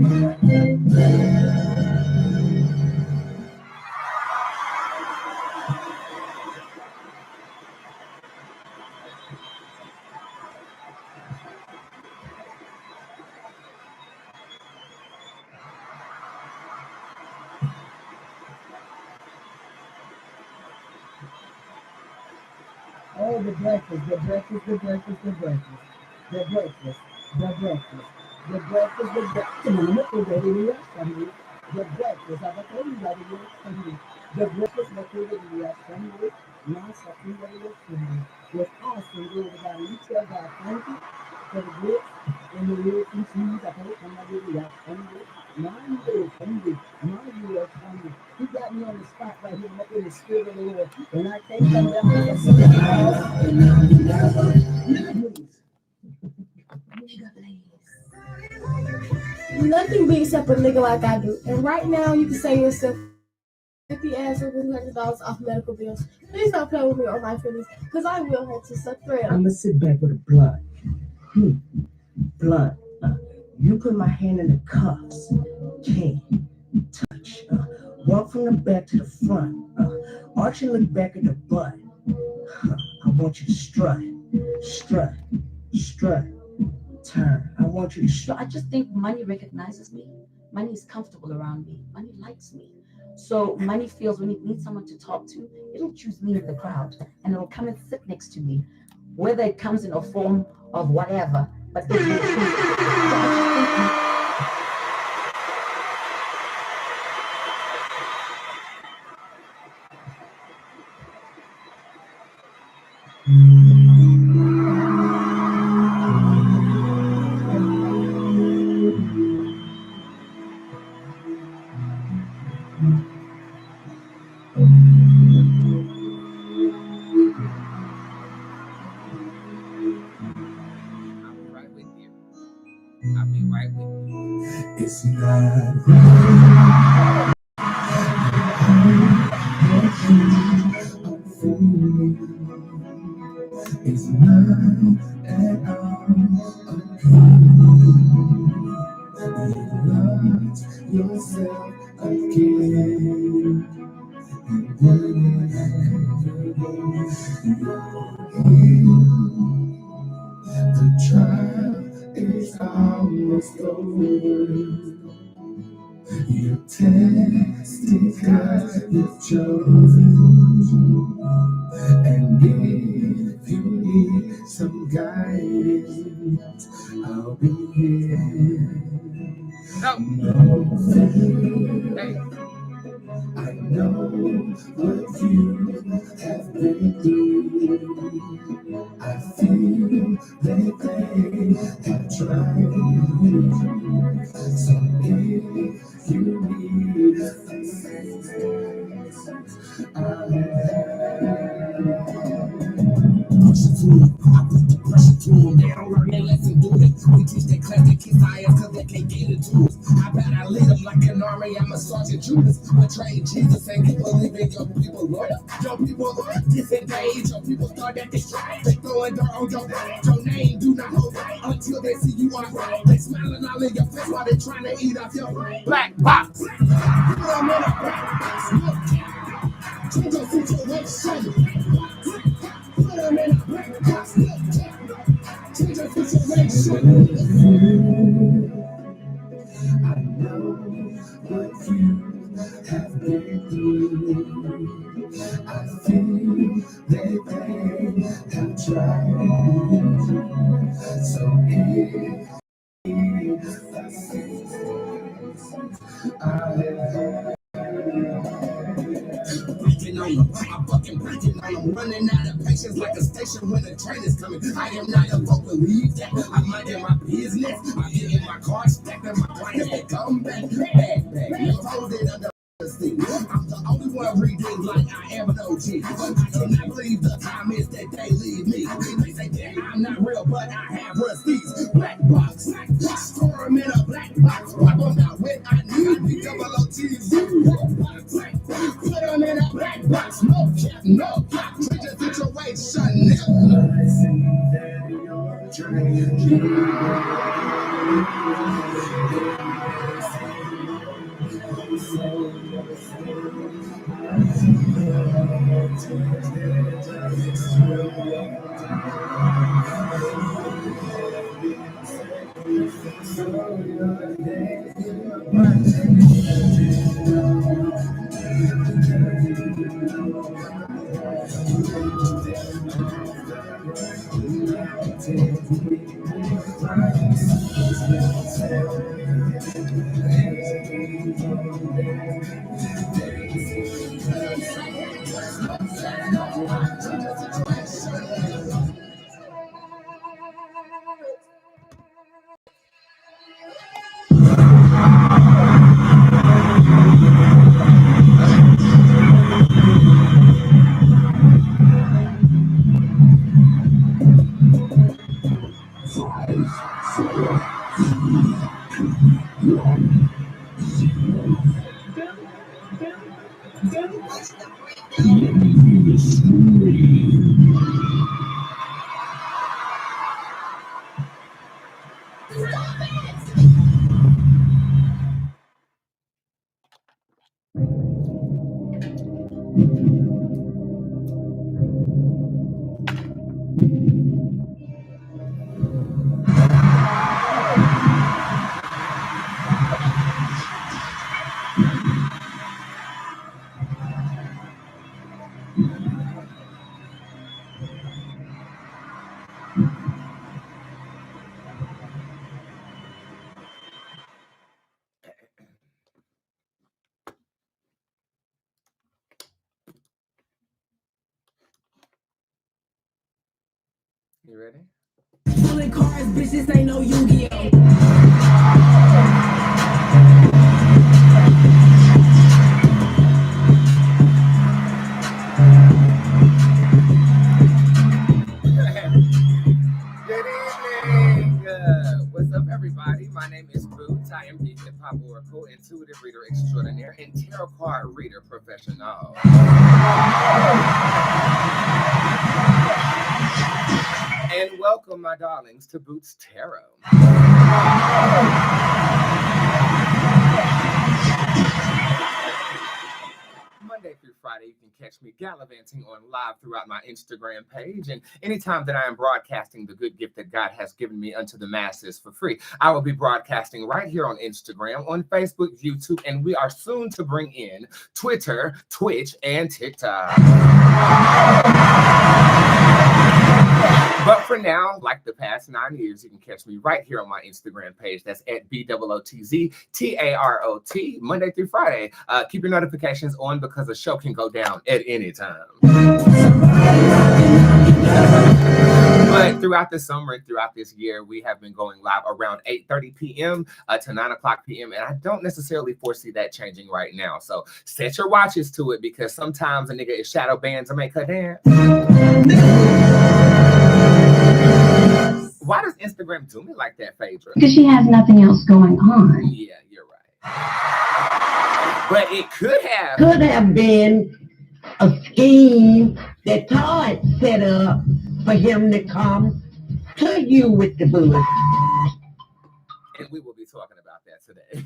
Oh, the breakfast, the breakfast, the breakfast, the breakfast, the breakfast, the breakfast, the breakfast, the breakfast. The breakfast, the breakfast, was awesome. Glory to God. We tell God thank you for the grits and the ribs and cheese. I told somebody else Sunday. My year Sunday. He got me on the spot right here. I'm up in the spirit of the Lord. And I can't come down Nothing beats up a nigga like I do. And right now, you can save yourself 50 ass or $100 off medical bills. Please don't play with me or my feelings, because I will have to suck thread. I'm going to sit back with a blunt. Blunt. You put my hand in the cuffs. Can't touch. Walk from the back to the front. Arch and look back at the butt. I want you to strut. Strut. Strut. Turn. I want you to strut. I just think money recognizes me. Money is comfortable around me. Money likes me. So money feels when it needs someone to talk to, it'll choose me in the crowd and it'll come and sit next to me, whether it comes in a form of whatever, but it will choose. It's not right. It's not at all okay. You lost yourself again. The trial is almost over. Your test is God you've chosen. And if you need some guidance, I'll be here. No fear. I know what you have been through. I feel that they have tried you. So if you need I push it to them, I put the pressure to them. They don't learn their lesson, do they? We teach their class, they kiss our ass cause they can't get it to us. I bet I lead them like an army, I'm a Sergeant Judas. Betrayed Jesus and you believe in your people loyal. Your people disengage, your people start at the strike. They throwing dirt on your name, do not hold it until they see you on right. They smiling all in your face while they trying to eat off your black box. Put them in a black box, change your situation. Put them in a black box, change your situation. I know what you have been through. I feel that they have tried. So breaking on them, I'm fucking breaking on them, running out of patience like a station when the train is coming. I am not a vote, believe that. I'm minding my business. I'm getting my car stacked and my clients they come back. Bag, you hold it under. I'm the only one reading like I am an OG. I cannot believe the time is that they leave me. They say that I'm not real, but I have rusties. Black box, store them in a black box. Pop them out when I need me. Double OTs. Put them in a black box. No cap, no cap. Change the situation. I see that you're trying. You ready? Selling cars, bitches ain't no Yu-Gi-Oh. Good evening. What's up, everybody? My name is Bootzé. I am the hip hop oracle, intuitive reader extraordinaire, and tarot card reader professional. And welcome, my darlings, to Bootzé Tarot. Monday through Friday, you can catch me gallivanting on live throughout my Instagram page. And anytime that I am broadcasting the good gift that God has given me unto the masses for free, I will be broadcasting right here on Instagram, on Facebook, YouTube, and we are soon to bring in Twitter, Twitch, and TikTok. But for now, like the past 9 years, you can catch me right here on my Instagram page. That's at BOOTZTAROT, Monday through Friday. Keep your notifications on because the show can go down at any time. But throughout the summer and throughout this year, we have been going live around 8:30 p.m. To 9 o'clock p.m. And I don't necessarily foresee that changing right now. So set your watches to it because sometimes a nigga is shadow banned to make her dance. Why does Instagram do me like that, Phaedra? Because she has nothing else going on. Yeah, you're right. But it could have been a scheme that Todd set up for him to come to you with the bullet. And we will be talking about that today.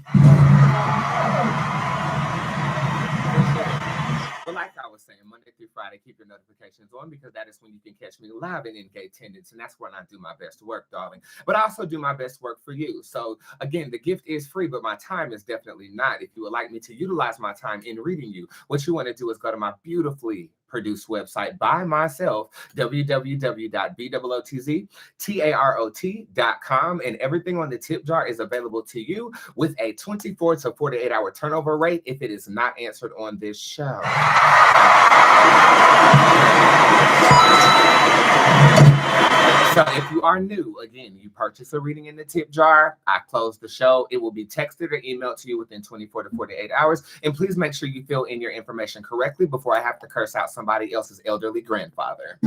But like I was saying, Monday through Friday, keep your notifications on because that is when you can catch me live and in gay attendance. And that's when I do my best work, darling. But I also do my best work for you. So again, the gift is free, but my time is definitely not. If you would like me to utilize my time in reading you, what you want to do is go to my beautifully produced website by myself, www.BOOTZTAROT.com, and everything on the tip jar is available to you with a 24 to 48 hour turnover rate if it is not answered on this show. So if you are new, again, you purchase a reading in the tip jar, I close the show. It will be texted or emailed to you within 24 to 48 hours. And please make sure you fill in your information correctly before I have to curse out somebody else's elderly grandfather.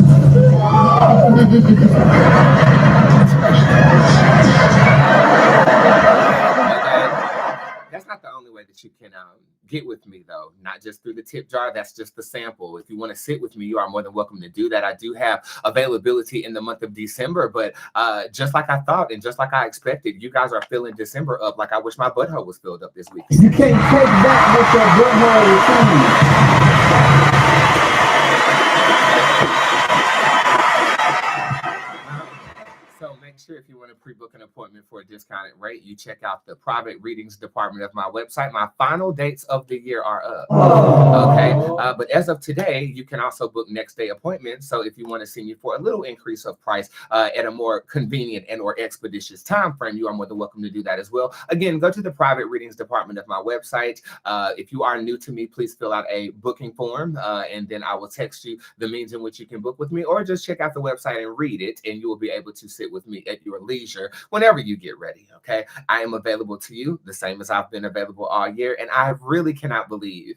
That's not the only way that you can get with me, though. Not just through the tip jar. That's just the sample. If you want to sit with me, you are more than welcome to do that. I do have availability in the month of December, but just like I thought and just like I expected, you guys are filling December up like I wish my butthole was filled up this week. You can't take back what your butthole received. pre-book an appointment for a discounted rate, you check out the private readings department of my website. My final dates of the year are up. Okay. But as of today, you can also book next day appointments. So if you want to see me for a little increase of price at a more convenient and or expeditious time frame, you are more than welcome to do that as well. Again, go to the private readings department of my website. If you are new to me, please fill out a booking form and then I will text you the means in which you can book with me, or just check out the website and read it, and you will be able to sit with me at your leisure whenever you get ready. Okay. I am available to you the same as I've been available all year. And I really cannot believe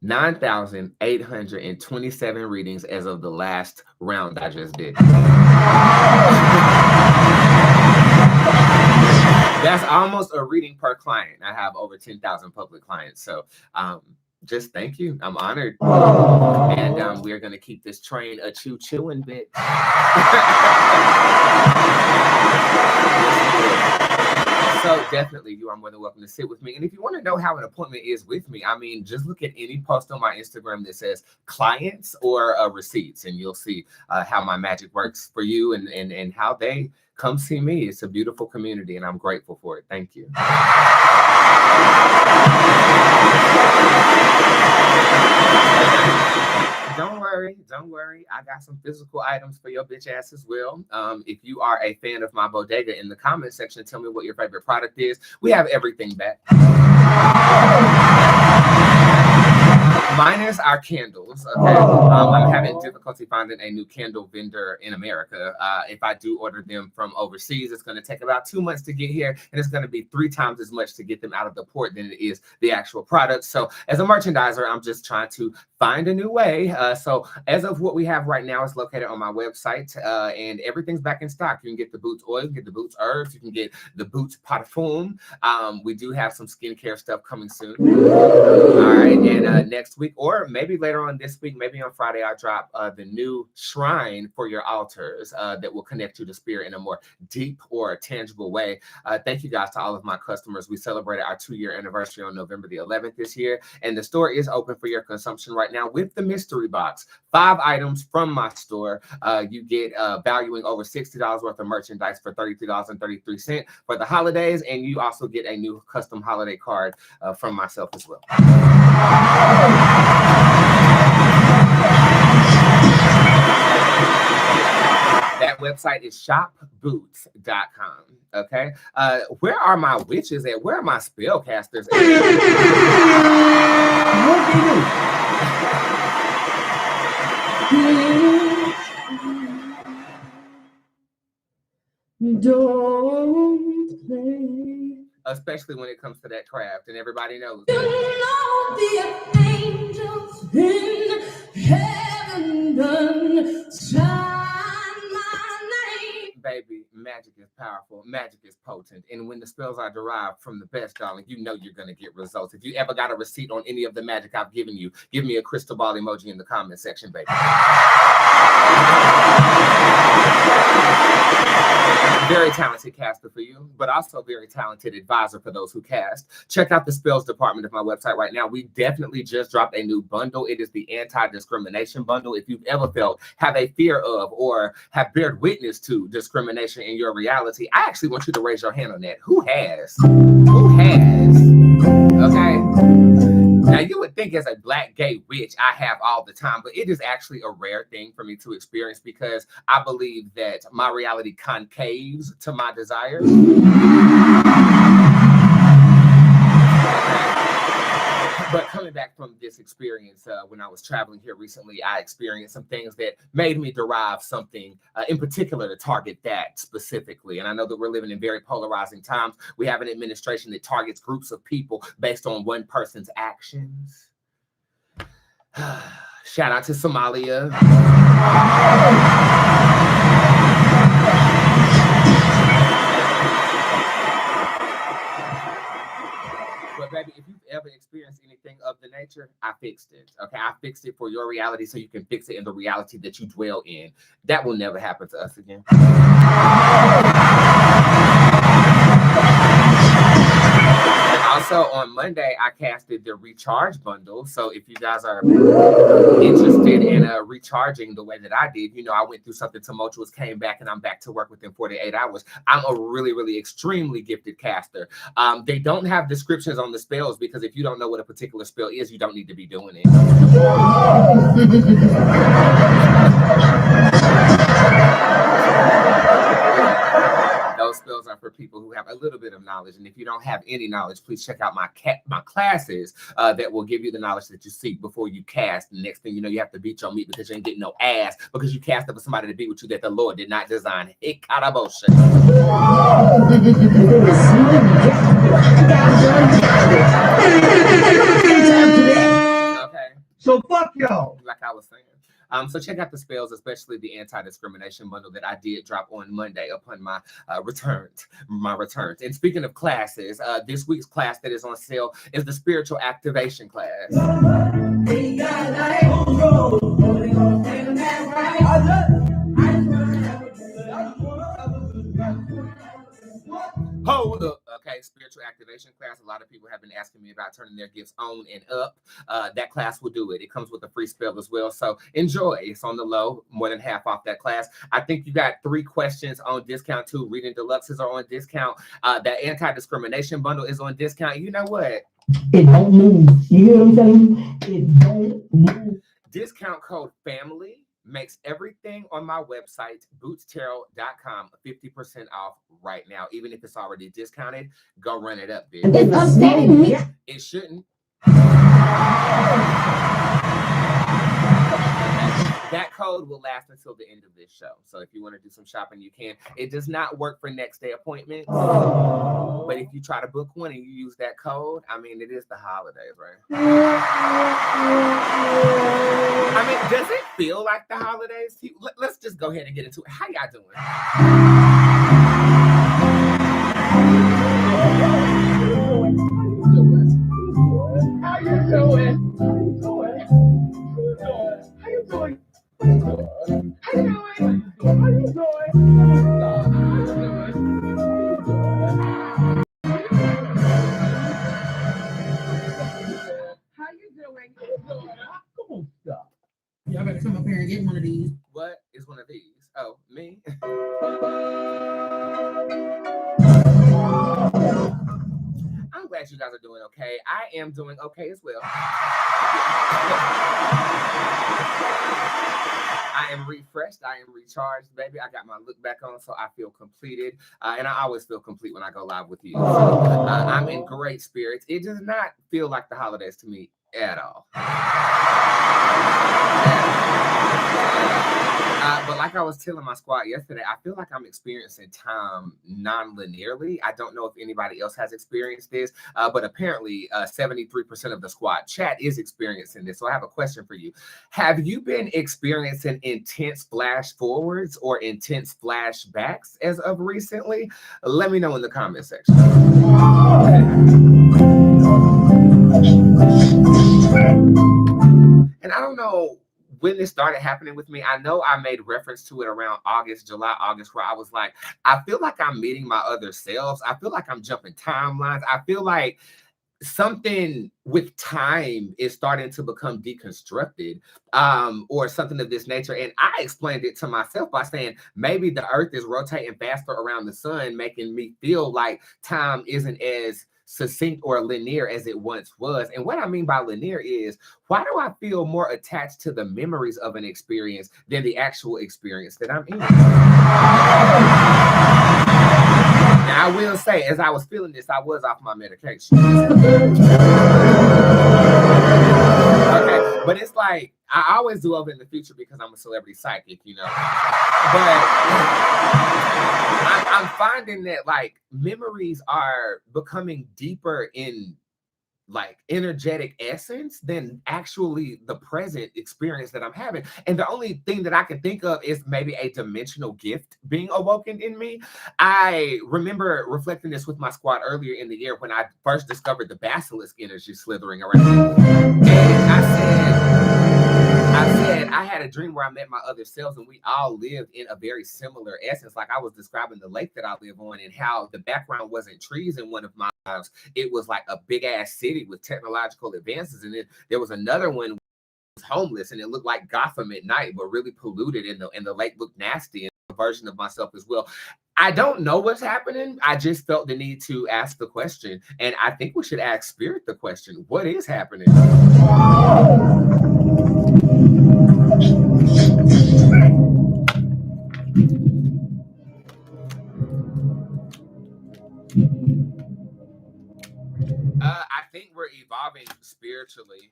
9,827 readings as of the last round I just did. That's almost a reading per client. I have over 10,000 public clients. So just thank you. I'm honored. And we're going to keep this train a choo-chooing bit. So definitely, you are more than welcome to sit with me. And if you want to know how an appointment is with me, I mean, just look at any post on my Instagram that says clients or receipts, and you'll see how my magic works for you and how they come see me. It's a beautiful community, and I'm grateful for it. Thank you. Don't worry. I got some physical items for your bitch ass as well. If you are a fan of my Bodega, in the comment section, tell me what your favorite product is. We have everything back. Minus our candles. Okay. I'm having difficulty finding a new candle vendor in America. If I do order them from overseas, it's going to take about 2 months to get here, and it's going to be 3 times as much to get them out of the port than it is the actual product. So as a merchandiser, I'm just trying to find a new way. So as of what we have right now, it's located on my website, and everything's back in stock. You can get the Bootz oil, you can get the Bootz herbs, you can get the Bootz parfum. We do have some skincare stuff coming soon. All right, and next week, or maybe later on this week, maybe on Friday, I'll drop the new shrine for your altars that will connect you to spirit in a more deep or tangible way. Thank you guys to all of my customers. We celebrated our 2-year anniversary on November the 11th this year, and the store is open for your consumption right now with the mystery box. 5 items from my store. You get valuing over $60 worth of merchandise for $33.33 for the holidays, and you also get a new custom holiday card from myself as well. That website is shopboots.com. Okay. Where are my witches at? Where are my spellcasters at? Don't play. Especially when it comes to that craft, and everybody knows. You know the angels in heaven done shine my name. Baby, magic is powerful. Magic is potent. And when the spells are derived from the best, darling, you know you're going to get results. If you ever got a receipt on any of the magic I've given you, give me a crystal ball emoji in the comment section, baby. Very talented caster for you, but also very talented advisor for those who cast. Check out the spells department of my website right now. We definitely just dropped a new bundle. It is the anti-discrimination bundle. If you've ever felt, have a fear of, or have bared witness to discrimination in your reality, I actually want you to raise your hand on that. Who has? Who has? Okay. Now, you would think as a Black gay witch, I have all the time, but it is actually a rare thing for me to experience because I believe that my reality concaves to my desires. But coming back from this experience, when I was traveling here recently, I experienced some things that made me derive something in particular to target that specifically. And I know that we're living in very polarizing times. We have an administration that targets groups of people based on one person's actions. Shout out to Somalia. But baby, if you've ever experienced anything of the nature, I fixed it. Okay, I fixed it for your reality so you can fix it in the reality that you dwell in. That will never happen to us again. Also, on Monday, I casted the recharge bundle. So if you guys are interested in recharging the way that I did, I went through something tumultuous, came back, and I'm back to work within 48 hours. I'm a really, really extremely gifted caster. They don't have descriptions on the spells because if you don't know what a particular spell is, you don't need to be doing it. Those spells are for people who have a little bit of knowledge, and if you don't have any knowledge, please check out my classes that will give you the knowledge that you seek before you cast. The next thing you know, you have to beat your meat because you ain't getting no ass because you cast up for somebody to be with you that the Lord did not design. It carabosha. Okay. So fuck y'all. Like I was saying. So check out the spells, especially the anti-discrimination bundle that I did drop on Monday upon my returns. And speaking of classes, this week's class that is on sale is the spiritual activation class. Hold up. Okay, spiritual activation class. A lot of people have been asking me about turning their gifts on and up. That class will do it. It comes with a free spell as well. So enjoy. It's on the low, more than half off that class. I think you got 3 questions on discount too. Reading deluxes are on discount. That anti-discrimination bundle is on discount. You know what? It don't move. You hear what I'm saying? It don't move. Discount code FAMILY makes everything on my website, bootztarot.com, 50% off right now. Even if it's already discounted, go run it up, bitch. It's upsetting me. It shouldn't. That code will last until the end of this show. So if you want to do some shopping, you can. It does not work for next day appointments. But if you try to book one and you use that code, I mean, it is the holidays, right? I mean, does it feel like the holidays? Let's just go ahead and get into it. How y'all doing? How you doing? How you doing? Come on, stop. Y'all better come up here and get one of these. What is one of these? Oh, me? I'm glad you guys are doing okay. I am doing okay as well. I am refreshed. I am recharged, baby. I got my look back on, so I feel completed. And I always feel complete when I go live with you. So, I'm in great spirits. It does not feel like the holidays to me at all. But like I was telling my squad yesterday, I feel like I'm experiencing time non-linearly. I don't know if anybody else has experienced this, but apparently 73% of the squad chat is experiencing this. So I have a question for you. Have you been experiencing intense flash forwards or intense flashbacks as of recently? Let me know in the comment section. And I don't know when this started happening with me. I know I made reference to it around July, August, where I was like, I feel like I'm meeting my other selves. I feel like I'm jumping timelines. I feel like something with time is starting to become deconstructed, or something of this nature. And I explained it to myself by saying maybe the earth is rotating faster around the sun, making me feel like time isn't as succinct or linear as it once was. And what I mean by linear is, why do I feel more attached to the memories of an experience than the actual experience that I'm in? Now, I will say, as I was feeling this, I was off my medication. Okay, but it's like, I always do over in the future because I'm a celebrity psychic, you know. But I'm finding that like memories are becoming deeper in like energetic essence than actually the present experience that I'm having. And the only thing that I can think of is maybe a dimensional gift being awoken in me. I remember reflecting this with my squad earlier in the year when I first discovered the basilisk energy slithering around. And I said I had a dream where I met my other selves, and we all lived in a very similar essence. Like I was describing the lake that I live on, and how the background wasn't trees in one of my lives. It was like a big ass city with technological advances, and then there was another one homeless, and it looked like Gotham at night, but really polluted, and the lake looked nasty, and a version of myself as well. I don't know what's happening. I just felt the need to ask the question, and I think we should ask Spirit the question: what is happening? I think we're evolving spiritually.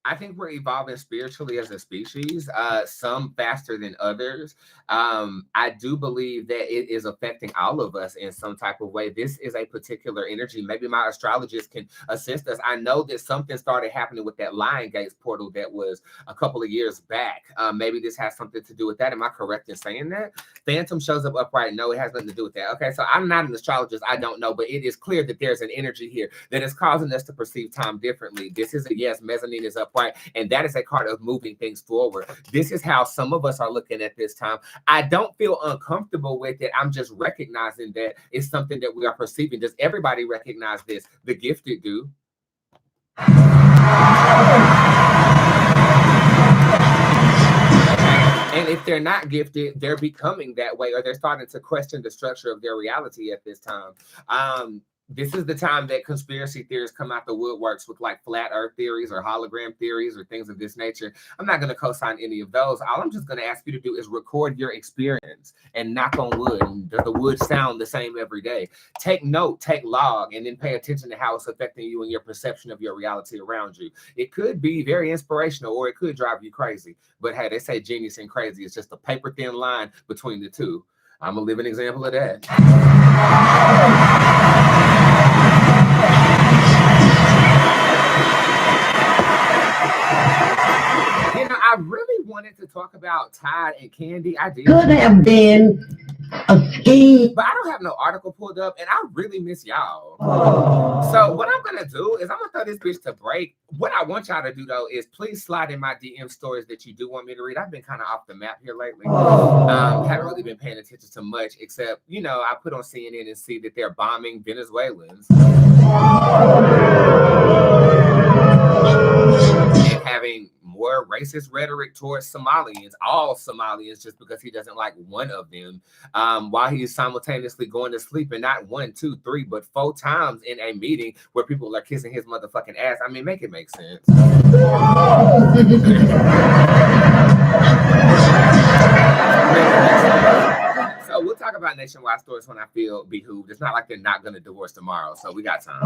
I think we're evolving spiritually as a species, some faster than others. I do believe that it is affecting all of us in some type of way. This is a particular energy. Maybe my astrologist can assist us. I know that something started happening with that Lion Gates portal that was a couple of years back. Maybe this has something to do with that. Am I correct in saying that? Phantom shows up upright. No, it has nothing to do with that. Okay, so I'm not an astrologist. I don't know, but it is clear that there's an energy here that is causing us to perceive time differently. This is a yes, mezzanine is upright. And that is a part of moving things forward. This is how some of us are looking at this time. I don't feel uncomfortable with it. I'm just recognizing that it's something that we are perceiving. Does everybody recognize this? The gifted do. And if they're not gifted, they're becoming that way, or they're starting to question the structure of their reality at this time. This is the time that conspiracy theorists come out the woodworks with like flat earth theories or hologram theories or things of this nature. I'm not going to co-sign any of those. All I'm just going to ask you to do is record your experience and knock on wood. And does the wood sound the same every day? Take note, take log, and then pay attention to how it's affecting you and your perception of your reality around you. It could be very inspirational, or it could drive you crazy. But hey, they say genius and crazy is just a paper thin line between the two. I'm a living example of that. You know, I really wanted to talk about Tide and Candy. I did. Could have been a scheme. But I don't have no article pulled up, and I really miss y'all. So what I'm gonna do is I'm gonna throw this bitch to break. What I want y'all to do though is please slide in my DM stories that you do want me to read. I've been kind of off the map here lately. Haven't really been paying attention to much, except, you know, I put on CNN and see that they're bombing Venezuelans and having more racist rhetoric towards Somalians, all Somalians, just because he doesn't like one of them, while he's simultaneously going to sleep, and not 1, 2, 3, but 4 times in a meeting where people are kissing his motherfucking ass. I mean, make it make sense. So we'll talk about nationwide stories when I feel behooved. It's not like they're not going to divorce tomorrow, so we got time.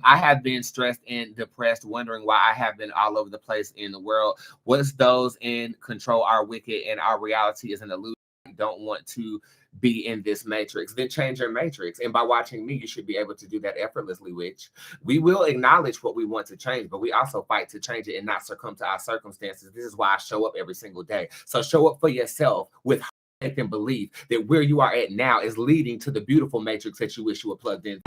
I have been stressed and depressed, wondering why I have been all over the place in the world. What's those in control are wicked, and our reality is an illusion. We don't want to be in this matrix. Then change your matrix. And by watching me, you should be able to do that effortlessly, which we will acknowledge what we want to change, but we also fight to change it and not succumb to our circumstances. This is why I show up every single day. So show up for yourself with faith and believe that where you are at now is leading to the beautiful matrix that you wish you were plugged in.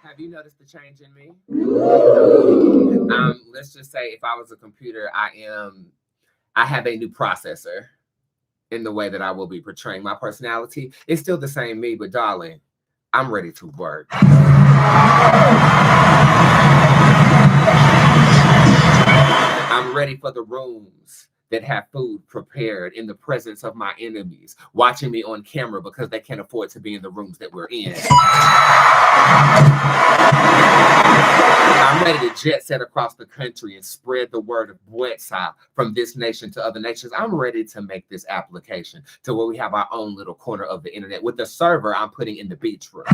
Have you noticed the change in me? Let's just say if I was a computer, I have a new processor in the way that I will be portraying my personality. It's still the same me, but darling, I'm ready to work. I'm ready for the rooms that have food prepared in the presence of my enemies, watching me on camera because they can't afford to be in the rooms that we're in. I'm ready to jet set across the country and spread the word of Bootzé from this nation to other nations. I'm ready to make this application to where we have our own little corner of the internet with the server I'm putting in the beach room.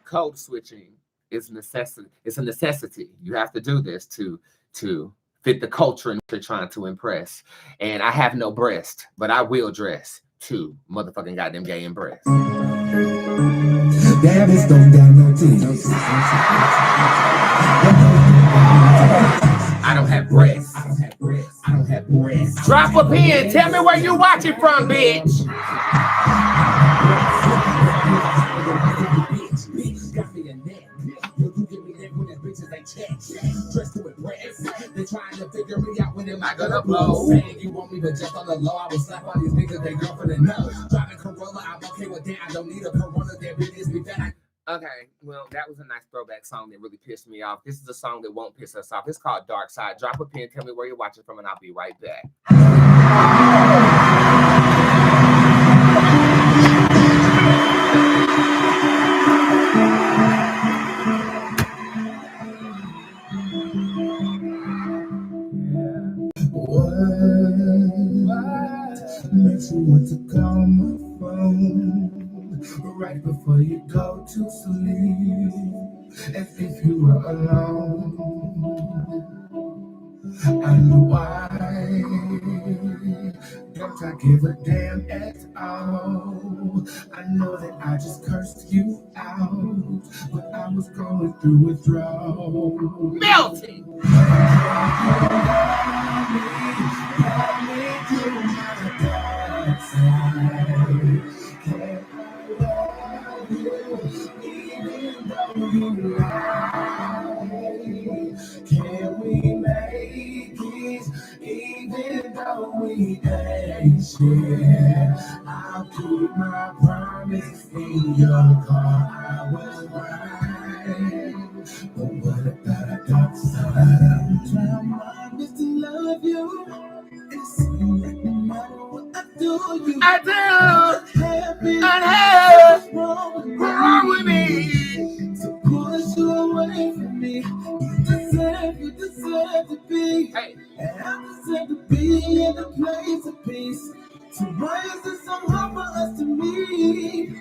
Code switching is necessity. It's a necessity. You have to do this to fit the culture in which you're trying to impress. And I have no breast, but I will dress to motherfucking goddamn gay and breast. I don't have breasts. I don't have breast. Drop a pin. Tell me where you watching from, bitch. Got me a neck. You give me that when the bitches they check. Dressed to impress. They trying to figure me out when am I gonna blow. Saying you want me, but just on the low, I will slap all these niggas, they girlfriend and no. Driving Corolla, I'm okay with that. I don't need a Corona, that bitch me that. Okay, well, that was a nice throwback song that really pissed me off. This is a song that won't piss us off. It's called Dark Side. Drop a pin, tell me where you're watching from, and I'll be right back. What makes you want to call my phone right before you go to sleep, as if you were alone? And why don't I give a damn at all? I know that I just cursed you out, but I was going through withdrawal. Melting! Can we make it even though we ain't share? I'll keep my promise in your car. I will ride. But what about a dark side? I'm trying my best to love you. It seems like no matter what I do, you unhappy. What's wrong with me? To push you away from me. You deserve to be. Hey. And I deserve to be in a place of peace. So why is it so hard for us to meet?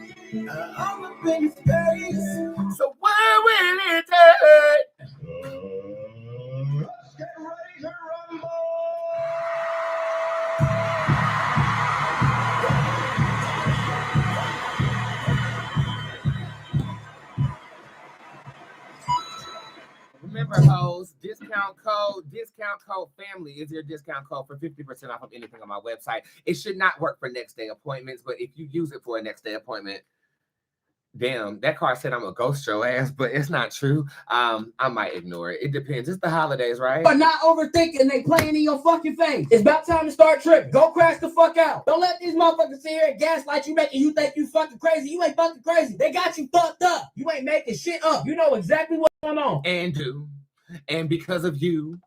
I'm up in space. So where will it take? Get ready to rumble! Remember, hoes, discount code family is your discount code for 50% off of anything on my website. It should not work for next day appointments, but if you use it for a next day appointment, damn, that card said I'm gonna ghost your ass, but it's not true. I might ignore it. It depends. It's the holidays, right? But not overthinking, they playing in your fucking face. It's about time to start tripping. Go crash the fuck out. Don't let these motherfuckers sit here and gaslight you, making you think you fucking crazy. You ain't fucking crazy. They got you fucked up. You ain't making shit up. You know exactly what's going on. And because of you.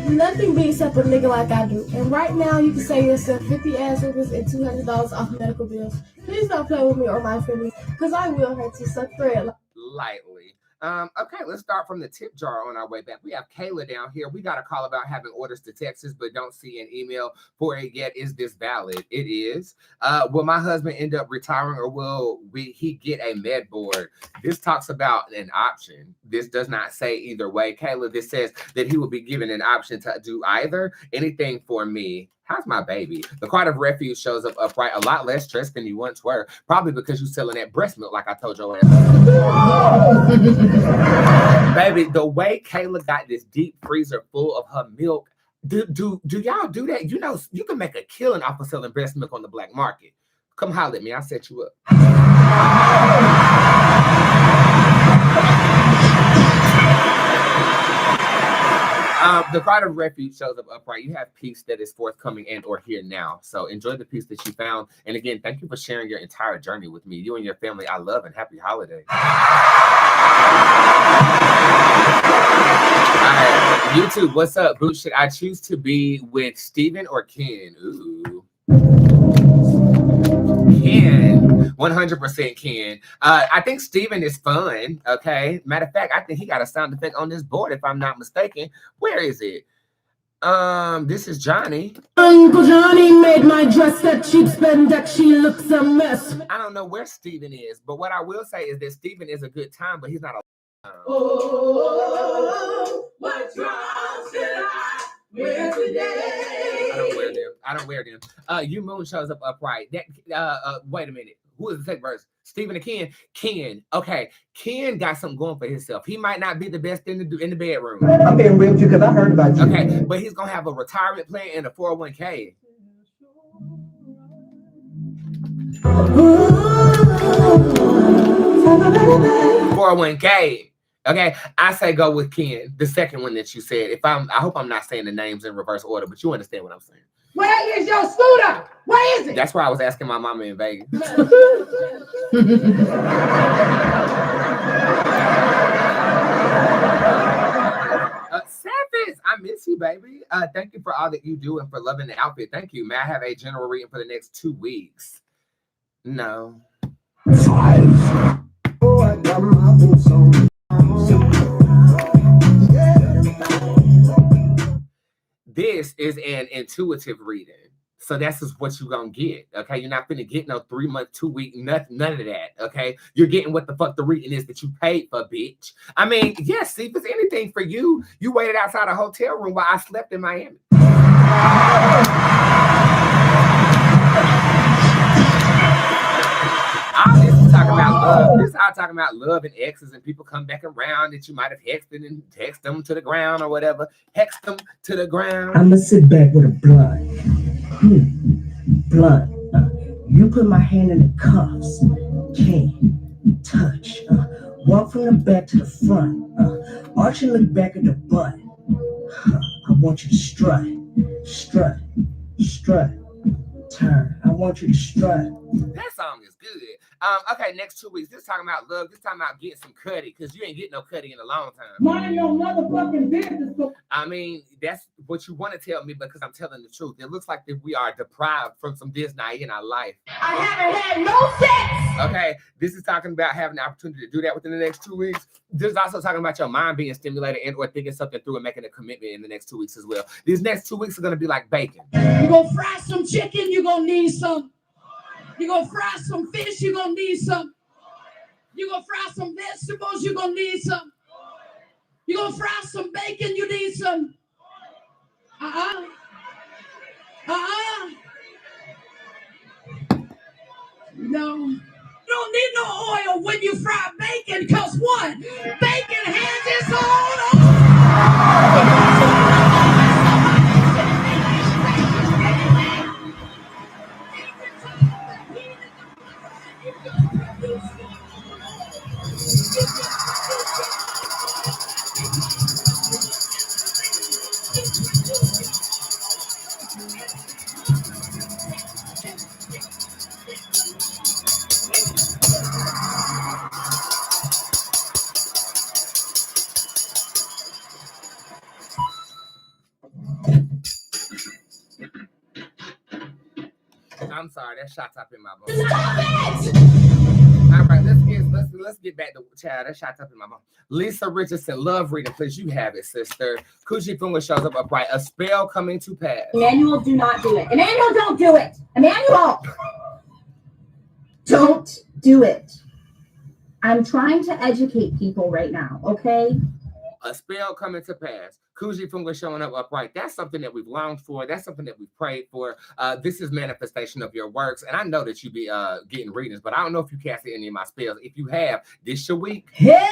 Nothing beats up a nigga like I do. And right now, you can save yourself 50 ass whoopers and $200 off medical bills. Please don't play with me or my family, because I will hurt you suck thread. Lightly. Okay, let's start from the tip jar on our way back. We have Kayla down here. We got a call about having orders to Texas, but don't see an email for it yet. Is this valid? It is. Will my husband end up retiring, or will he get a med board? This talks about an option. This does not say either way. Kayla, this says that he will be given an option to do either. Anything for me. How's my baby? The card of refuge shows up upright, a lot less stressed than you once were, probably because you're selling that breast milk like I told your ass. Baby, the way Kayla got this deep freezer full of her milk, do y'all do that? You know, you can make a killing off of selling breast milk on the black market. Come holler at me, I'll set you up. The card of refuge shows up upright. You have peace that is forthcoming and or here now. So enjoy the peace that you found. And again, thank you for sharing your entire journey with me. You and your family, I love, and happy holidays. YouTube, what's up, Boots? Should I choose to be with Steven or Ken? Ooh. Ken, 100% Ken. I think Steven is fun, okay? Matter of fact, I think he got a sound effect on this board, if I'm not mistaken. Where is it? This is Johnny. Uncle Johnny made my dress that cheap spend that she looks a mess. I don't know where Steven is, but what I will say is that Steven is a good time, but he's not a Oh, what drums did I wear today? I don't wear them. You Moon shows up upright. That wait a minute. who is the second verse? Stephen and Ken. Ken. Okay. Ken got something going for himself. He might not be the best in the bedroom. I'm being real with you because I heard about you. Okay, but he's gonna have a retirement plan and a 401k. 401k. Okay, I say go with Ken, the second one that you said. I hope I'm not saying the names in reverse order, but you understand what I'm saying. Where is your scooter? Where is it? That's why I was asking my mama in Vegas. Savage, I miss you, baby. Thank you for all that you do and for loving the outfit. Thank you. May I have a general reading for the next 2 weeks? No. 5. Oh, I got my boots on. This is an intuitive reading. So that's just what you're going to get, okay? You're not going to get no 3 month, 2 week, none of that, okay? You're getting what the fuck the reading is that you paid for, bitch. I mean, yes, see, if it's anything for you, you waited outside a hotel room while I slept in Miami. All this is talking about love. This is all talking about love and exes and people come back around that you might have hexed and text them to the ground or whatever. Hex them to the ground. I'm going to sit back with a blunt. Blunt. You put my hand in the cuffs. Can't touch. Walk from the back to the front. Arch and look back at the butt. I want you to strut. Strut. Strut. Turn. I want you to strut. That song is good. Okay, next 2 weeks. This talking about love. This talking about getting some cutty because you ain't getting no cutty in a long time. Mind your motherfucking business. I mean, that's what you want to tell me because I'm telling the truth. It looks like that we are deprived from some Disney in our life. I haven't had no sex. Okay, this is talking about having the opportunity to do that within the next 2 weeks. This is also talking about your mind being stimulated and or thinking something through and making a commitment in the next 2 weeks as well. These next 2 weeks are going to be like bacon. You're going to fry some chicken, you're going to need some. You're going to fry some fish, you're going to need some. You're going to fry some vegetables, you're going to need some. You're going to fry some bacon, you need some. No. You don't need no oil when you fry bacon, because what? Bacon has its own oil. I'm sorry, that shot up in my bone. Stop it! All right, let's get back to child. That shot up in my bone. Lisa Richardson, love reading, please. You have it, sister. Coochie Finger shows up upright. A spell coming to pass. Emmanuel, do not do it. Emmanuel, don't do it. Emmanuel, don't do it. I'm trying to educate people right now, okay? A spell coming to pass. Coochie Finger showing up upright. That's something that we've longed for. That's something that we've prayed for. This is manifestation of your works. And I know that you be getting readings, but I don't know if you casted any of my spells. If you have, this your week. Yeah!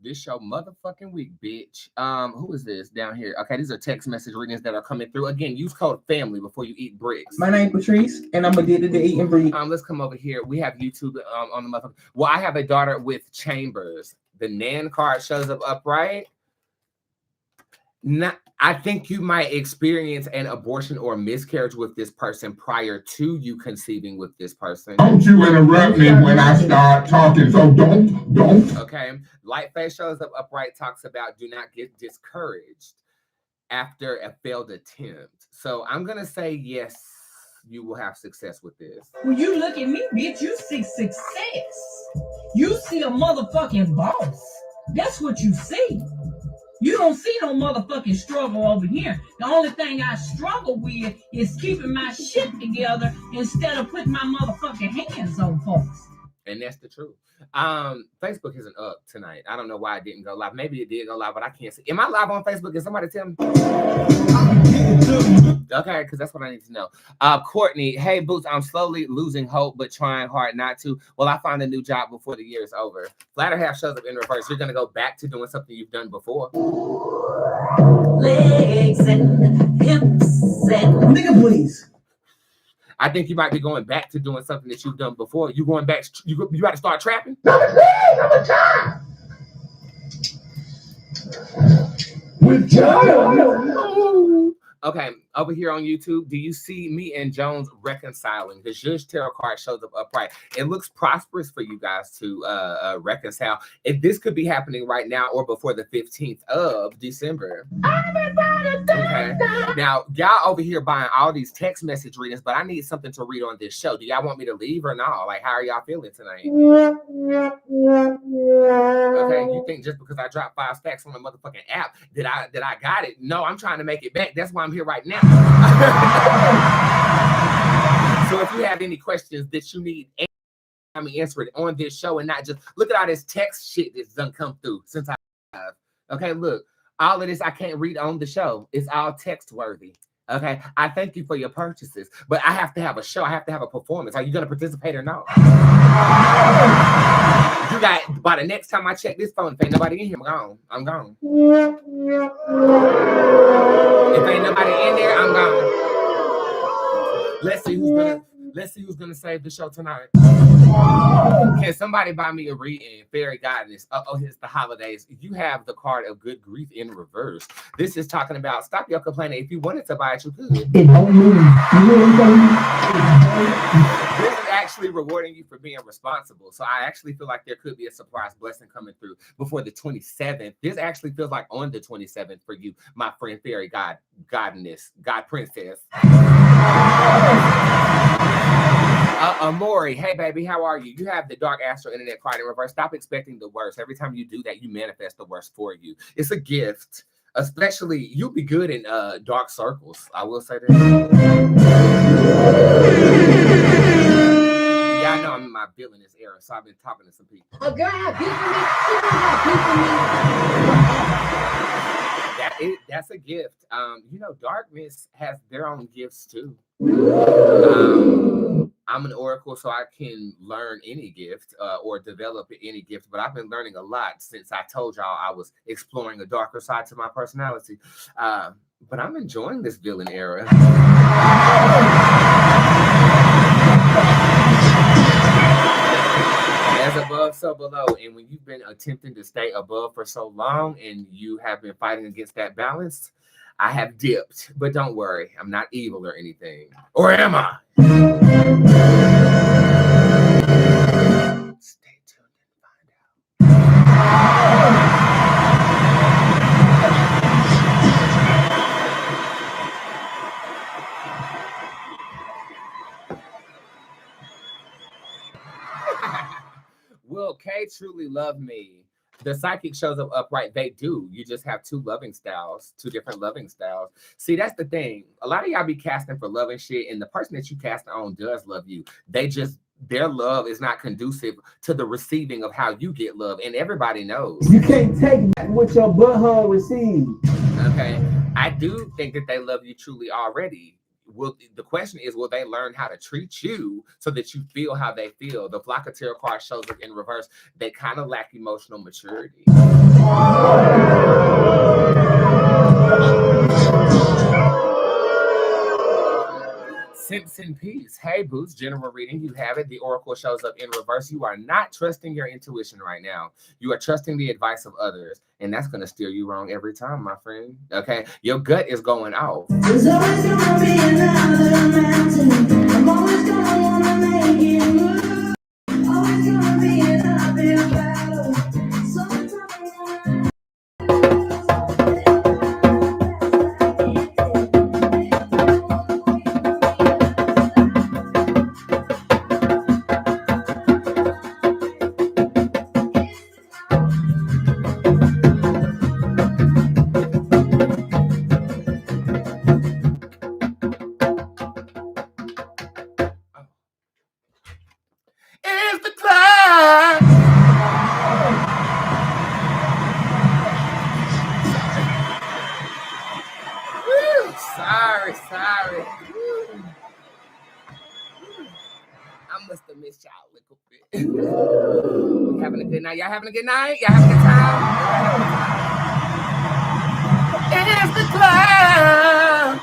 This your motherfucking week, bitch. Who is this down here? Okay, these are text message readings that are coming through. Again, use code FAMILY before you eat bricks. My name Patrice, and I'm addicted to eating breed. Let's come over here. We have YouTube on the motherfucker. Well, I have a daughter with Chambers. The Nan card shows up upright. I think you might experience an abortion or miscarriage with this person prior to you conceiving with this person. Don't you interrupt me when I start talking, so don't. Okay. Light face shows up upright, talks about do not get discouraged after a failed attempt. So I'm going to say yes, you will have success with this. When you look at me, bitch, you see success. You see a motherfucking boss. That's what you see. You don't see no motherfucking struggle over here. The only thing I struggle with is keeping my shit together instead of putting my motherfucking hands on folks. And that's the truth. Facebook isn't up tonight. I don't know why it didn't go live. Maybe it did go live, but I can't see. Am I live on Facebook? Can somebody tell me? Okay, because that's what I need to know. Courtney, hey Boots, I'm slowly losing hope, but trying hard not to. Will I find a new job before the year is over? Latter half shows up in reverse. You're gonna go back to doing something you've done before. Legs and hips and Nigga, please. I think you might be going back to doing something that you've done before. You going back? You got to start trapping? With John. Okay, over here on YouTube, do you see me and Jones reconciling? The Judge Tarot card shows up upright. It looks prosperous for you guys to reconcile. If this could be happening right now or before the 15th of December. Okay. Now, y'all over here buying all these text message readings, but I need something to read on this show. Do y'all want me to leave or not? Like, how are y'all feeling tonight? Okay, you think just because I dropped 5 stacks on the motherfucking app that I got it? No, I'm trying to make it back. That's why I'm here right now. So if you have any questions that you need answer it on this show and not just look at all this text shit that's done come through since I have. Okay, look, all of this I can't read on the show. It's all text worthy. Okay, I thank you for your purchases, but I have to have a show. I have to have a performance. Are you going to participate or not? You got, by the next time I check this phone, if ain't nobody in here, I'm gone. I'm gone. If ain't nobody in there, I'm gone. Let's see who's gonna save the show tonight. Can somebody buy me a reading? Fairy guidance. Here's the holidays. You have the card of good grief in reverse. This is talking about stop your complaining. If you wanted to buy it, you could. This is actually rewarding you for being responsible. So I actually feel like there could be a surprise blessing coming through before the 27th. This actually feels like on the 27th for you, my friend Fairy God Princess. Amori, hey baby, how are you? You have the Dark Astral Internet card in reverse. Stop expecting the worst. Every time you do that, you manifest the worst for you. It's a gift. Especially, you'll be good in dark circles. I will say that. Yeah, I know I'm in my villainous era, so I've been talking to some people. A girl have gift for me. She don't have gift for me. That's a gift. Darkness has their own gifts too. I'm an oracle, so I can learn any gift or develop any gift, but I've been learning a lot since I told y'all I was exploring a darker side to my personality. But I'm enjoying this villain era. As above, so below. And when you've been attempting to stay above for so long and you have been fighting against that balance, I have dipped. But don't worry, I'm not evil or anything. Or am I? Stay tuned and find out. Will K truly love me? The psychic shows up upright. They do. You just have two different loving styles. See, that's the thing. A lot of y'all be casting for love and shit, and the person that you cast on does love you. Their love is not conducive to the receiving of how you get love, and everybody knows. You can't take back what your butthole received. Okay, I do think that they love you truly already. The question is, will they learn how to treat you so that you feel how they feel? The Flock of Tarot card shows up in reverse. They kind of lack emotional maturity. Simpson Peace. Hey, Boots, general reading. You have it. The oracle shows up in reverse. You are not trusting your intuition right now. You are trusting the advice of others, and that's going to steer you wrong every time, my friend. Okay? Your gut is going off. There's always gonna be another mountain. I'm always gonna wanna make it move. Always gonna be an uphill battle. Sometimes I wanna. Is the cloud miss y'all a little bit. We having a good night. Y'all having a good night? Y'all having a good time? It's the club.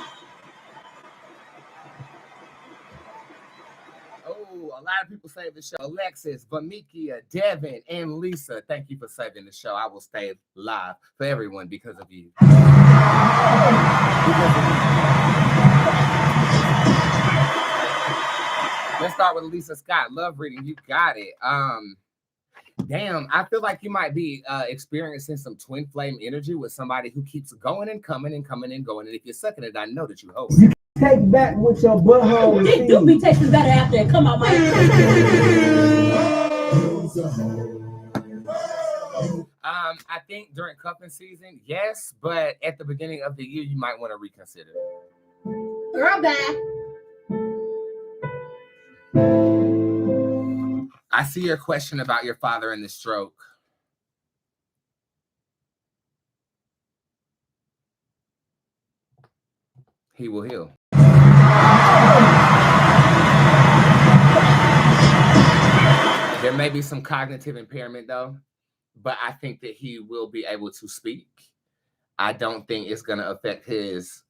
Oh, a lot of people saved the show. Alexis, Vamikia, Devin, and Lisa, thank you for saving the show. I will stay live for everyone because of you. Let's start with Lisa Scott. Love reading. You got it. Damn, I feel like you might be experiencing some twin flame energy with somebody who keeps going and coming and coming and going. And if you're sucking it, I know that you hope. Take back with your butthole. They do be tasting better after it come out my I think during cuffing season, yes, but at the beginning of the year, you might want to reconsider. Girl, bye. I see your question about your father and the stroke. He will heal. There may be some cognitive impairment though, but I think that he will be able to speak. I don't think it's going to affect his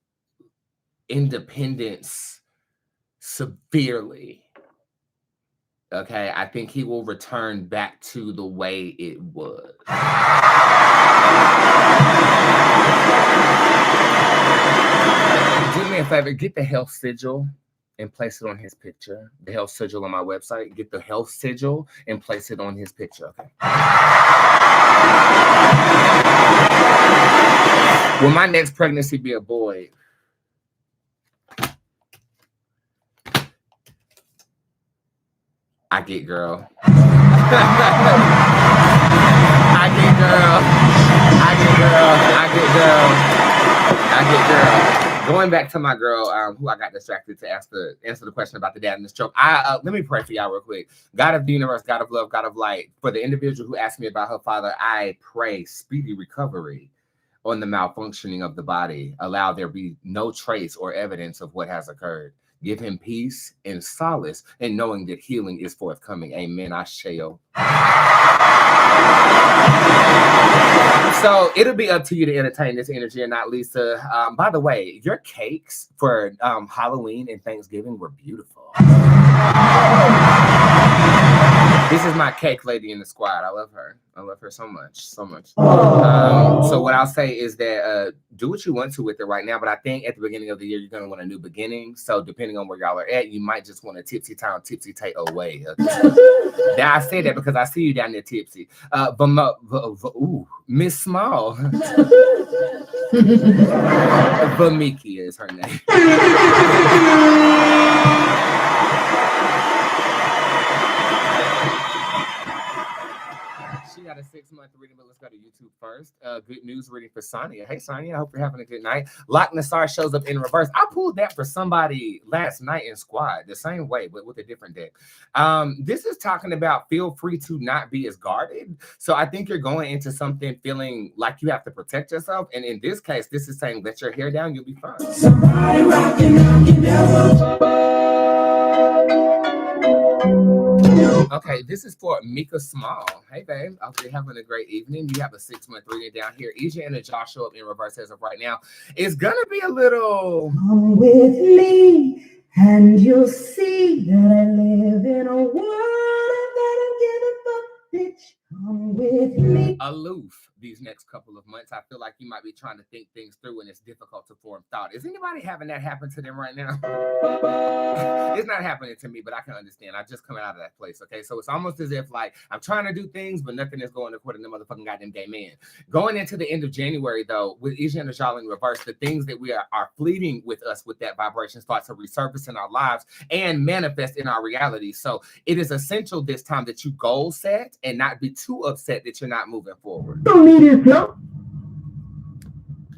independence severely. Okay, I think he will return back to the way it was. Do me a favor, get the health sigil and place it on his picture. The health sigil on my website. Get the health sigil and place it on his picture. Okay. Will my next pregnancy be a boy? I get girl. I get girl. Going back to my girl, who I got distracted to answer the question about the dad and the stroke. Let me pray for y'all real quick. God of the universe, God of love, God of light. For the individual who asked me about her father, I pray speedy recovery on the malfunctioning of the body. Allow there be no trace or evidence of what has occurred. Give him peace and solace in knowing that healing is forthcoming. Amen. Asheo. So it'll be up to you to entertain this energy or not, Lisa. By the way, your cakes for Halloween and Thanksgiving were beautiful. This is my cake lady in the squad. I love her. I love her so much, so much. So what I'll say is that do what you want to with it right now. But I think at the beginning of the year, you're going to want a new beginning. So depending on where y'all are at, you might just want to tipsy town, tipsy take away. Now I say that because I see you down there tipsy. Miss Small. Vamikia is her name. She got a 6-month reading, but let's go to YouTube first. Good news reading for Sonia. Hey, Sonia, I hope you're having a good night. Loch Nassar shows up in reverse. I pulled that for somebody last night in squad, the same way, but with a different deck. This is talking about feel free to not be as guarded. So I think you're going into something feeling like you have to protect yourself. And in this case, this is saying let your hair down, you'll be fine. Somebody rocking. Okay, this is for Mika Small. Hey, babe. I hope you're having a great evening. You have a 6-month reading down here. EJ and Josh show up in reverse as of right now. It's going to be a little... Come with me, and you'll see that I live in a world that I give a fuck, bitch. Come with me. Aloof these next couple of months. I feel like you might be trying to think things through and it's difficult to form thought. Is anybody having that happen to them right now? It's not happening to me, but I can understand. I just come out of that place, okay? So it's almost as if like I'm trying to do things, but nothing is going according to motherfucking goddamn gay men. Going into the end of January, though, with Isha and Najal in reverse, the things that we are fleeting with us with that vibration start to resurface in our lives and manifest in our reality. So it is essential this time that you goal set and not be too upset that you're not moving forward. Don't need this help.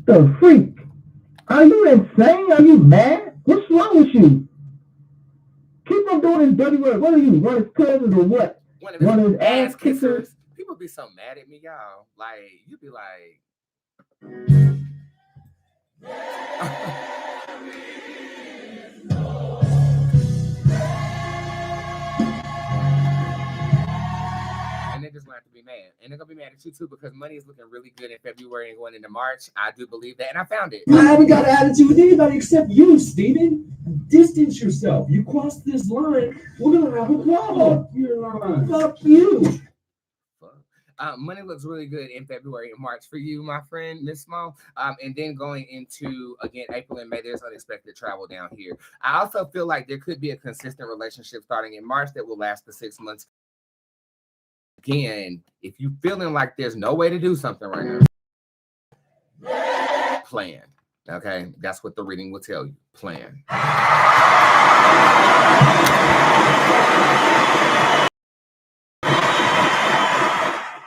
The freak. Are you insane? Are you mad? What's wrong with you? Keep on doing this dirty work. What are you? One of his cousins or what? One of his ass kissers? People be so mad at me, y'all. Like, you be like... niggas gonna have to be mad. And they're gonna be mad at you too because money is looking really good in February and going into March. I do believe that, and I found it. I haven't got an attitude with anybody except you, Steven. Distance yourself. You cross this line, we're gonna have a problem. Fuck your line. Fuck you. Money looks really good in February and March for you, my friend, Miss Small. And then going into, again, April and May, there's unexpected travel down here. I also feel like there could be a consistent relationship starting in March that will last for 6 months. Again, if you're feeling like there's no way to do something right now, plan. Okay? That's what the reading will tell you. Plan.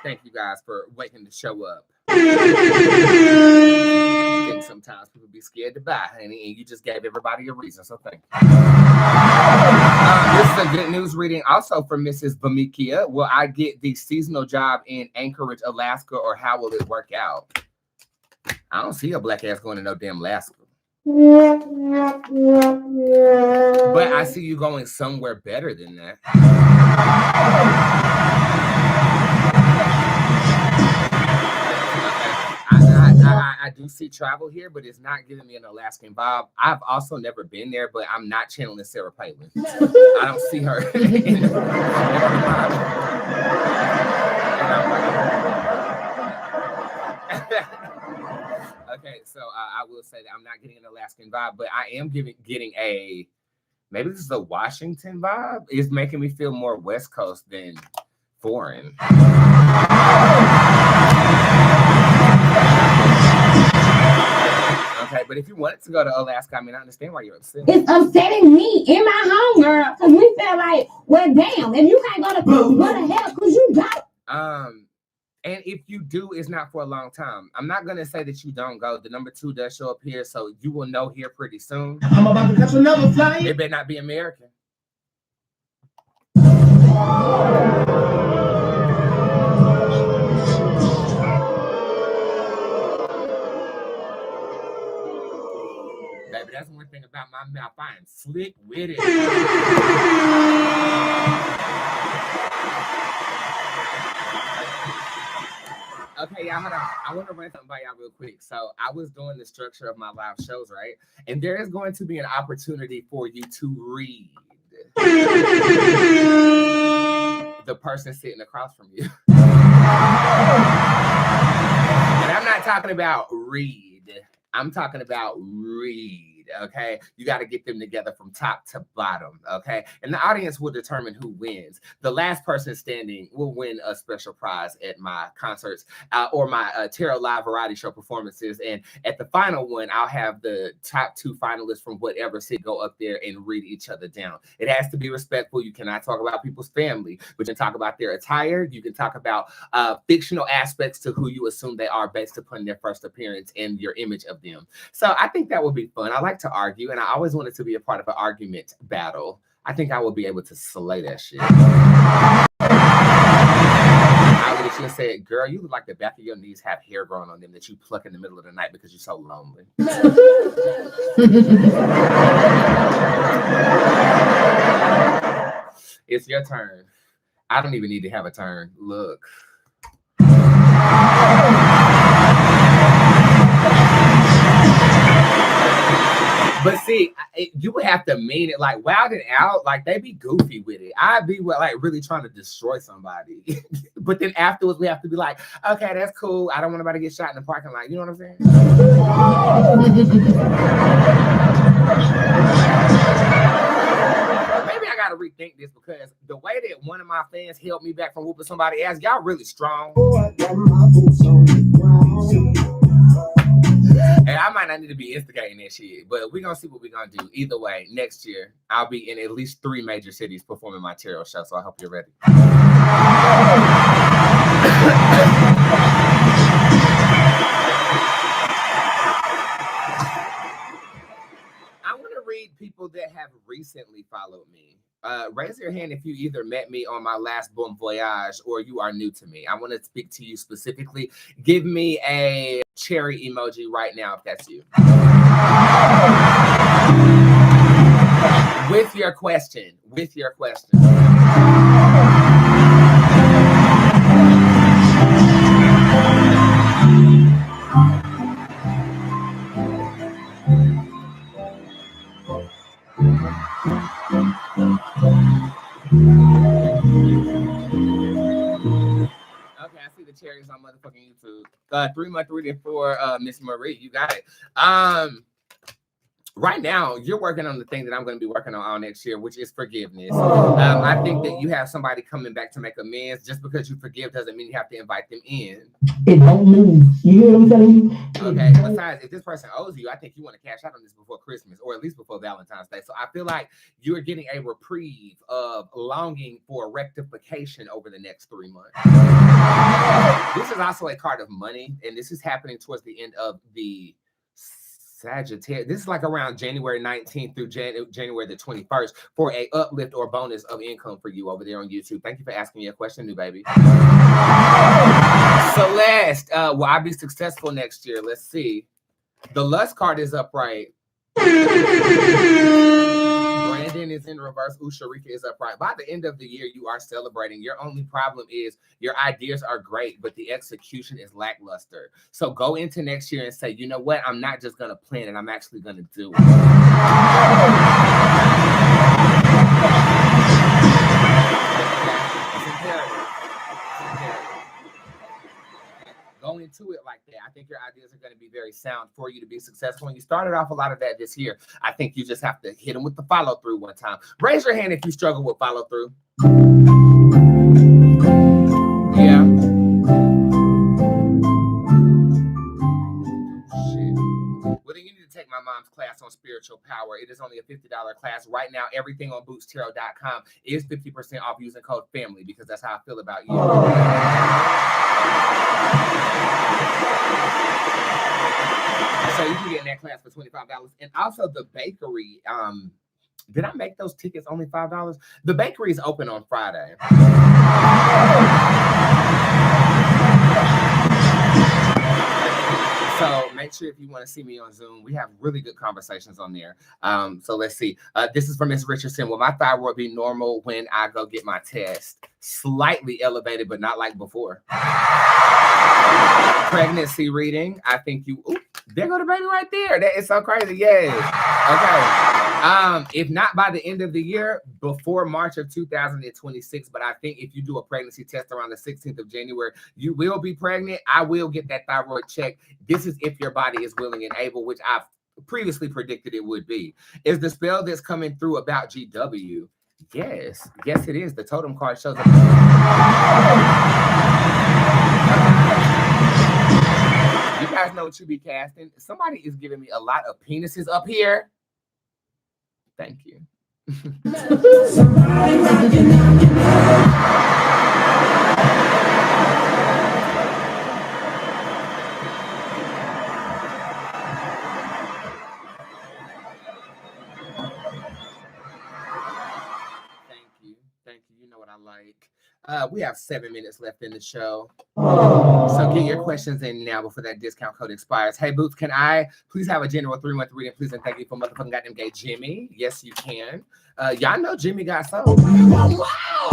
Thank you guys for waiting to show up. I think sometimes people be scared to buy, honey, and you just gave everybody a reason, so thank you. This is a good news reading also for Mrs. Bamikia. Will I get the seasonal job in Anchorage, Alaska, or how will it work out? I don't see a black ass going to no damn Alaska. But I see you going somewhere better than that. I do see travel here, but it's not giving me an Alaskan vibe. I've also never been there, but I'm not channeling Sarah Palin. I don't see her. Okay, so I will say that I'm not getting an Alaskan vibe, but I am getting a, maybe this is a Washington vibe. It's making me feel more West Coast than foreign. Okay, but if you wanted to go to Alaska, I mean, I understand why you're upset. It's upsetting me in my home, girl, because we feel like, well, damn, if you can't go to what the hell could you go? And if you do, it's not for a long time. I'm not gonna say that you don't go. The number 2 does show up here, so you will know here pretty soon. I'm about to catch another flight. It better not be American. Baby, that's one thing about my mouth. I am slick with it. Okay, y'all, hold on. I want to run something by y'all real quick. So I was doing the structure of my live shows, right? And there is going to be an opportunity for you to read the person sitting across from you. And I'm not talking about read. I'm talking about read. Okay, you got to get them together from top to bottom. Okay, and the audience will determine who wins. The last person standing will win a special prize at my concerts or my Tarot Live variety show performances. And at the final one, I'll have the top 2 finalists from whatever city go up there and read each other down. It has to be respectful. You cannot talk about people's family, but you can talk about their attire. You can talk about fictional aspects to who you assume they are based upon their first appearance and your image of them. So I think that would be fun. I like to argue, and I always wanted to be a part of an argument battle. I think I will be able to slay that shit. I would have just said, girl, you look like the back of your knees have hair growing on them that you pluck in the middle of the night because you're so lonely. It's your turn. I don't even need to have a turn. Look. But see, you would have to mean it, like Wild and Out, like they be goofy with it. I'd be like really trying to destroy somebody. But then afterwards, we have to be like, okay, that's cool. I don't want nobody to get shot in the parking lot. You know what I'm saying? Maybe I gotta rethink this because the way that one of my fans held me back from whooping somebody ass, y'all really strong. And I might not need to be instigating that shit, but we're gonna see what we're gonna do. Either way, next year I'll be in at least 3 major cities performing my tarot show, so I hope you're ready. I want to read people that have recently followed me. Raise your hand if you either met me on my last Bon Voyage or you are new to me. I want to speak to you specifically. Give me a cherry emoji right now if that's you. With your question. series on motherfucking YouTube. 3-month reading for Miss Marie. You got it. Right now, you're working on the thing that I'm going to be working on all next year, which is forgiveness. I think that you have somebody coming back to make amends. Just because you forgive doesn't mean you have to invite them in. It don't move. You hear what I'm saying? Okay. Besides, if this person owes you, I think you want to cash out on this before Christmas, or at least before Valentine's Day. So I feel like you're getting a reprieve of longing for rectification over the next 3 months. This is also a card of money, and this is happening towards the end of the Sagittarius. This is like around January 19th through January the 21st for a uplift or bonus of income for you over there on YouTube. Thank you for asking me a question, new baby. Celeste, will I be successful next year? Let's see. The Lust card is upright. Brandon is in reverse. Usharika is upright. By the end of the year, you are celebrating. Your only problem is your ideas are great, but the execution is lackluster. So go into next year and say, you know what? I'm not just going to plan it. I'm actually going to do it. Go into it like that. I think your ideas are going to be very sound for you to be successful. And you started off a lot of that this year. I think you just have to hit them with the follow through one time. Raise your hand if you struggle with follow through. Yeah. Shit. Well, then you need to take my mom's class on spiritual power. It is only a $50 class. Right now, everything on bootstarot.com is 50% off using code FAMILY because that's how I feel about you. So you can get in that class for $25. And also the bakery. Did I make those tickets only $5? The bakery is open on Friday. So make sure if you want to see me on Zoom, we have really good conversations on there. So let's see. This is from Ms. Richardson. Will my thyroid be normal when I go get my test? Slightly elevated, but not like before. Pregnancy reading. I think you. Ooh, there go the baby right there. That is so crazy. Yes. Okay. If not by the end of the year, before March of 2026. But I think if you do a pregnancy test around the 16th of January, you will be pregnant. I will get that thyroid checked. This is if your body is willing and able, which I've previously predicted it would be. Is the spell that's coming through about GW? Yes. Yes, it is. The totem card shows up. You guys know what you be casting. Somebody is giving me a lot of penises up here. Thank you. Thank you. You know what I like. We have 7 minutes left in the show. So get your questions in now before that discount code expires. Hey, Boots, can I please have a general 3-month reading, please? And thank you for motherfucking goddamn gay Jimmy. Yes, you can. Y'all know Jimmy got soul. Wow.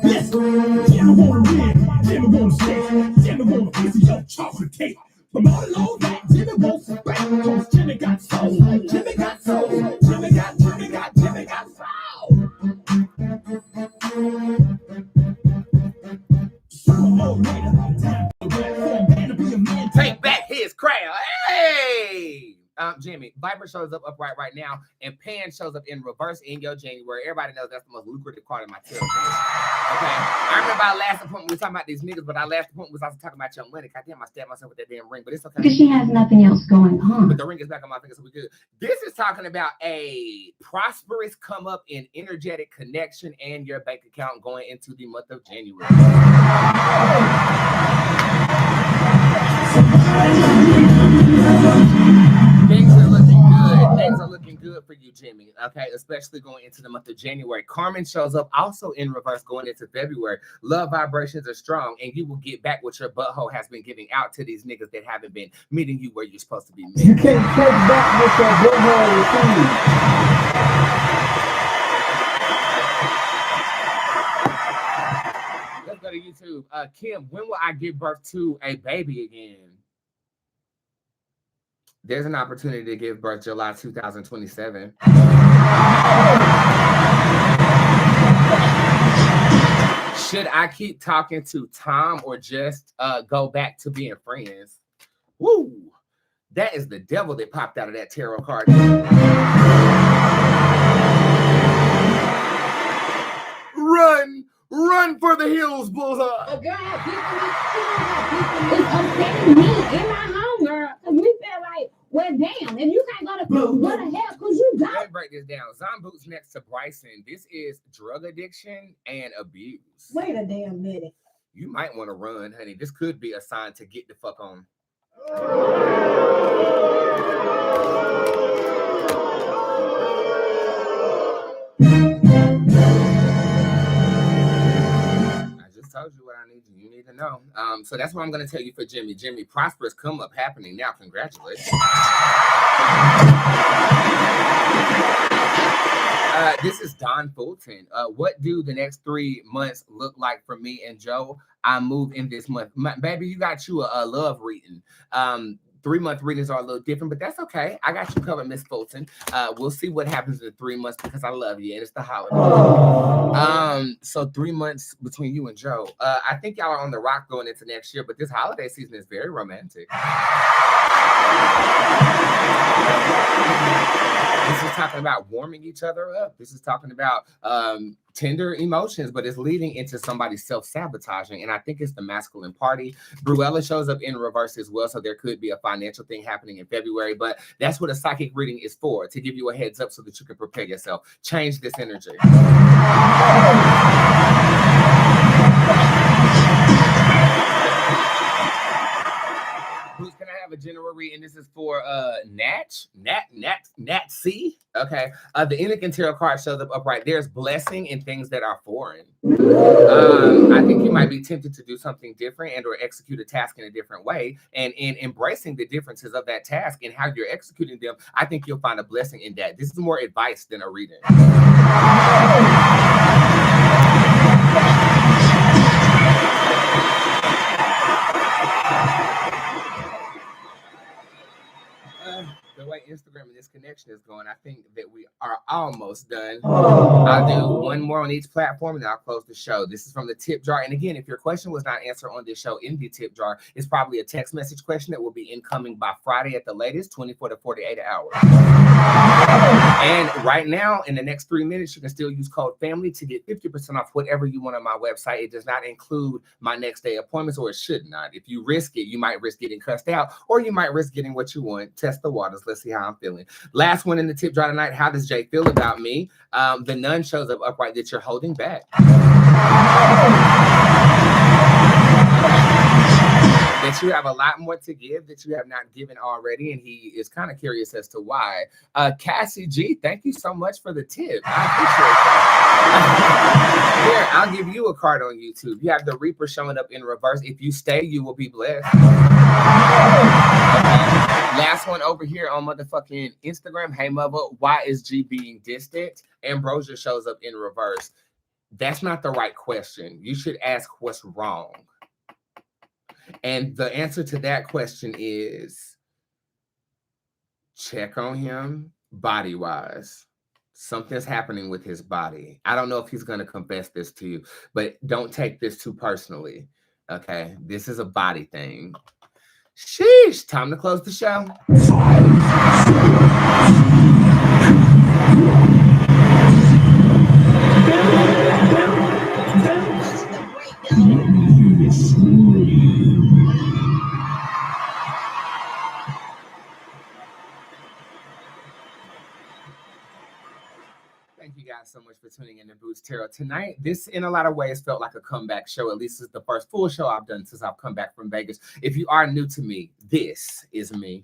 Listen, Jimmy wanna win, Jimmy wanna stay, Jimmy wanna piece of your chocolate cake. From all along that, Jimmy wants back, cause Jimmy got soul, Jimmy got soul, Jimmy got soul. Take back his crown. Hey! Jimmy, Viper shows up upright right now, and Pan shows up in reverse in your January. Everybody knows that's the most lucrative card in my tail. Okay. I remember our last appointment, we were talking about these niggas, but our last appointment was also talking about your money. Goddamn, I stabbed myself with that damn ring, but it's okay. Because she has nothing else going on. But the ring is back on my finger, so we good. This is talking about a prosperous come up in energetic connection and your bank account going into the month of January. Things are looking good. Things are looking good for you, Jimmy. Okay, especially going into the month of January. Carmen shows up also in reverse going into February. Love vibrations are strong, and you will get back what your butthole has been giving out to these niggas that haven't been meeting you where you're supposed to be met. You can't take back what your butthole received. Let's go to YouTube. Kim, when will I give birth to a baby again? There's an opportunity to give birth July 2027. Should I keep talking to Tom or just go back to being friends? Woo! That is the devil that popped out of that tarot card. Run for the hills, Bullseye. Girl, it's upsetting me in my home, girl. Cause we feel like, well, damn, if you can't go to what the hell could you go? Let me break this down. Djinn Bootz next to Bryson. This is drug addiction and abuse. Wait a damn minute. You might want to run, honey. This could be a sign to get the fuck on. Told you what you need to know. So that's what I'm going to tell you for Jimmy. Jimmy, prosperous come up happening now. Congratulations. This is Don Fulton. What do the next 3 months look like for me and Joe? I move in this month. Baby, you got you a love reading. 3-month readings are a little different, but that's okay. I got you covered, Miss Fulton. We'll see what happens in 3 months because I love you and it's the holiday. So 3 months between you and Joe. I think y'all are on the rock going into next year, but this holiday season is very romantic. This is talking about warming each other up. This is talking about tender emotions, but it's leading into somebody self-sabotaging. And I think it's the masculine party. Bruella shows up in reverse as well. So there could be a financial thing happening in February, but that's what a psychic reading is for, to give you a heads up so that you can prepare yourself. Change this energy. Can I have a general reading? This is for Nat C. Okay. The Enoch Tarot card shows up upright. There's blessing in things that are foreign. I think you might be tempted to do something different and or execute a task in a different way. And in embracing the differences of that task and how you're executing them, I think you'll find a blessing in that. This is more advice than a reading. The way Instagram and this connection is going, I think that we are almost done. I'll do one more on each platform and then I'll close the show. This is from the tip jar. And again, if your question was not answered on this show in the tip jar, it's probably a text message question that will be incoming by Friday at the latest, 24 to 48 hours. And right now, in the next 3 minutes, you can still use code FAMILY to get 50% off whatever you want on my website. It does not include my next day appointments, or it should not. If you risk it, you might risk getting cussed out, or you might risk getting what you want. Test the waters. Let's see how I'm feeling. Last one in the tip jar tonight. How does Jay feel about me? The nun shows up upright that you're holding back. That you have a lot more to give that you have not given already, and he is kind of curious as to why. Cassie G, thank you so much for the tip. I appreciate that. Here, I'll give you a card on YouTube. You have the Reaper showing up in reverse. If you stay, you will be blessed. Okay. Last one over here on motherfucking Instagram. Hey, mother, why is G being distant? Ambrosia shows up in reverse. That's not the right question. You should ask what's wrong. And the answer to that question is check on him body-wise. Something's happening with his body. I don't know if he's going to confess this to you, but don't take this too personally. Okay? This is a body thing. Sheesh. Time to close the show. Thank you guys so much for tuning in to Bootzé Tarot tonight. This, in a lot of ways, felt like a comeback show. At least it's the first full show I've done since I've come back from Vegas. If you are new to me, this is me.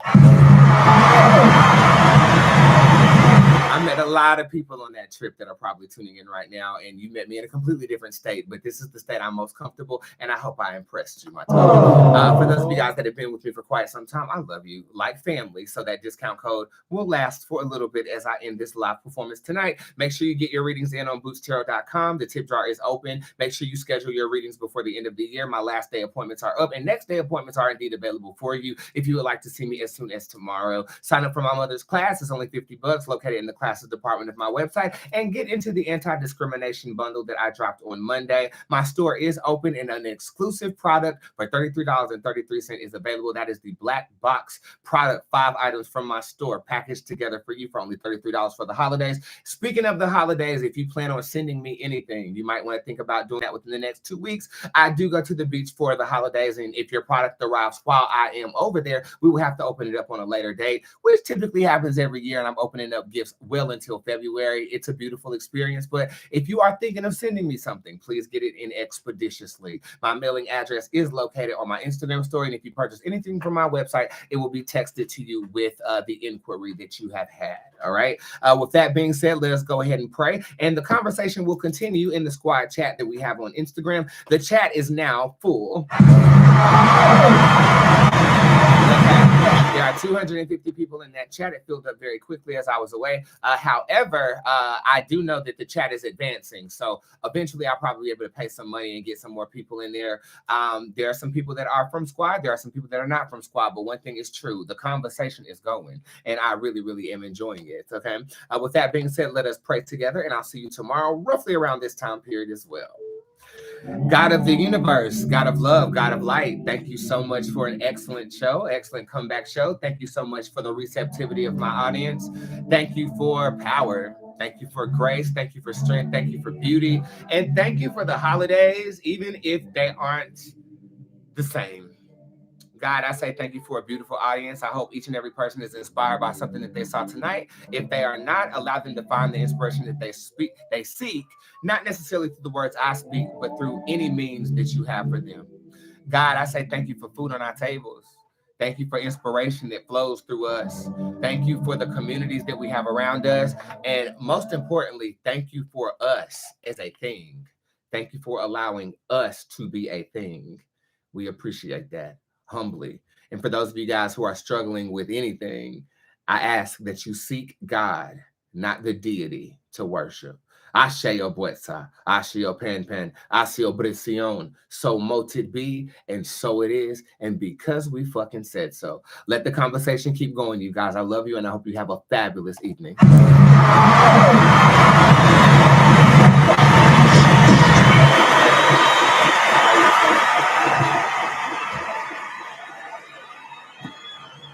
I met a lot of people on that trip that are probably tuning in right now, and you met me in a completely different state, but this is the state I'm most comfortable, and I hope I impressed you, my time. For those of you guys that have been with me for quite some time, I love you like family, so that discount code will last for a little bit as I end this live performance tonight. Make sure you get your readings in on bootztarot.com. The tip jar is open. Make sure you schedule your readings before the end of the year. My last day appointments are up, and next day appointments are indeed available for you if you would like to see me as soon as tomorrow. Sign up for my mother's class. It's only $50, located in the classes department of my website and get into the anti-discrimination bundle that I dropped on Monday. My store is open and an exclusive product for $33.33 is available. That is the black box product, 5 items from my store packaged together for you for only $33 for the holidays. Speaking of the holidays, if you plan on sending me anything, you might want to think about doing that within the next 2 weeks. I do go to the beach for the holidays, and if your product arrives while I am over there, we will have to open it up on a later date, which typically happens every year, and I'm opening up gifts well until February. It's a beautiful experience, but if you are thinking of sending me something, please get it in expeditiously. My mailing address is located on my Instagram story, and if you purchase anything from my website, it will be texted to you with the inquiry that you have had. All right. With that being said, let us go ahead and pray, and the conversation will continue in the squad chat that we have on Instagram. The chat is now full. There are 250 people in that chat. It filled up very quickly as I was away. However, I do know that the chat is advancing. So eventually I'll probably be able to pay some money and get some more people in there. There are some people that are from squad. There are some people that are not from squad. But one thing is true. The conversation is going, and I really, really am enjoying it. Okay. With that being said, let us pray together, and I'll see you tomorrow, roughly around this time period as well. God of the universe, God of love, God of light, thank you so much for an excellent show, excellent comeback show. Thank you so much for the receptivity of my audience. Thank you for power. Thank you for grace. Thank you for strength. Thank you for beauty. And thank you for the holidays, even if they aren't the same. God, I say thank you for a beautiful audience. I hope each and every person is inspired by something that they saw tonight. If they are not, allow them to find the inspiration that they seek, not necessarily through the words I speak, but through any means that you have for them. God, I say thank you for food on our tables. Thank you for inspiration that flows through us. Thank you for the communities that we have around us. And most importantly, thank you for us as a thing. Thank you for allowing us to be a thing. We appreciate that. Humbly. And for those of you guys who are struggling with anything, I ask that you seek God, not the deity, to worship. Asheo Bootzé, Asheo Pen, Asheo Brision. So mote it be, and so it is, and because we fucking said so. Let the conversation keep going, you guys. I love you, and I hope you have a fabulous evening.